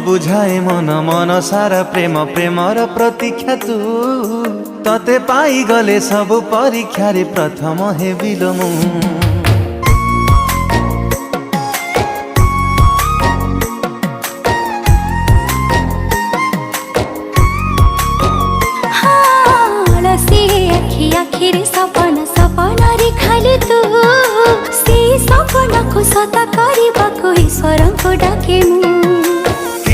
बुझाए मन मन सारा प्रेम प्रेमर प्रतीक्षा तू तते पाई गले सब परीक्षा रे प्रथम हे बिलमु आखिर सपना सपना रे खाली तू से सपना को सता करबा को ईश्वर को डाके मु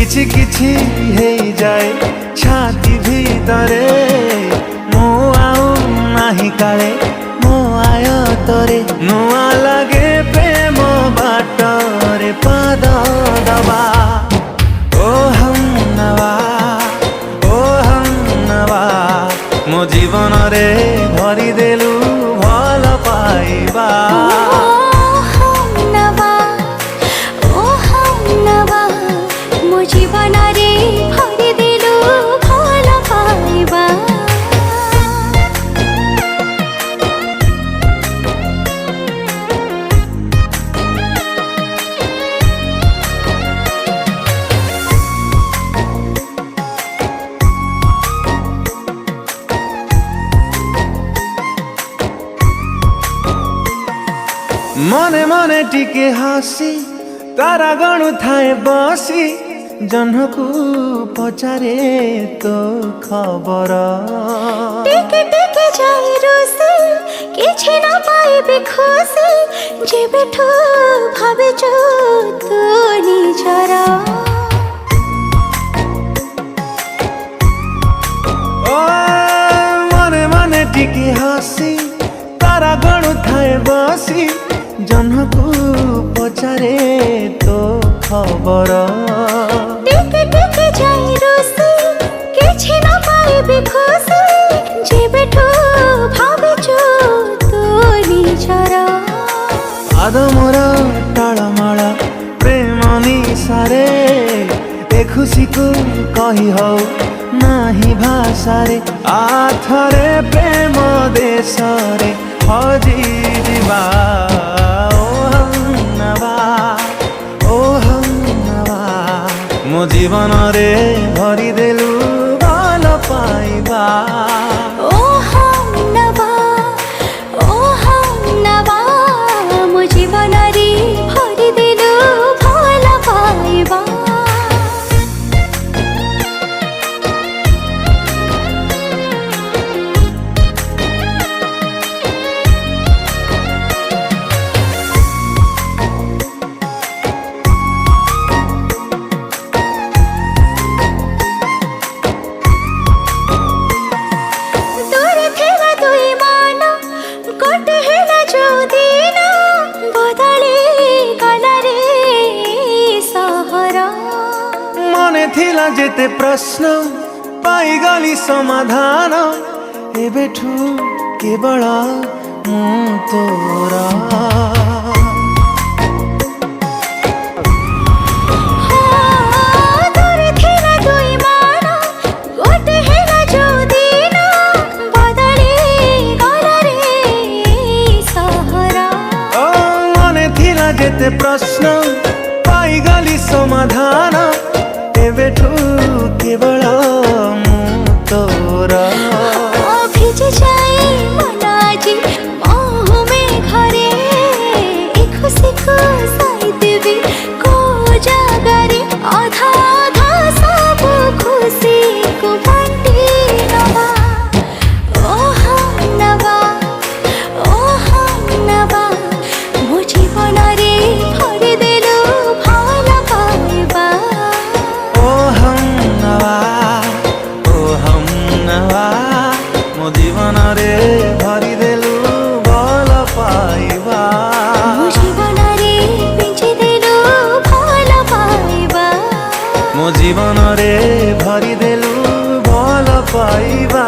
किछि किछि हे जाए छाती भीतरे मो आउ नाही काले मो आय तोरे नुआ लागे प्रेम बाटरे पाद दबा ओ हम नवा मो जीवन रे भरी देलु भल पाइबा जीवन रे भरी देलु भल पाइबा मने मने टिके हसी तारा गणु थाए बसी जन्हकु पचारे तो खबर टिके टिके जाई रोसी किछि न पाइबे खुशी जेबेठु भाबे जो तू निजरा ओ मने मने टिके हसी तारा गणु थाए बसी जन्हकु पचारे तो खबर टिके टिके जाई रोसी किछि न पाइबे खुशी जेबेठु भाबे जो तू निजरा आदमर टाळमाळ प्रेम निसारे ए खुशी को कही हो नाही भाषारे आथरे प्रेम देशरे हजी जीवा मो जीवन रे भरी देलु भल पाइबा ओ हम नवा मो जीवन रे भरी देलु भल पाइबा थिला जेते प्रश्न पाई गली समाधान एबेठु केवल मु तोरा जेते प्रश्न पाई गली समाधान एबेठु केवल मु तोरा भिज जाए मन आज मोह में घरे पाइबा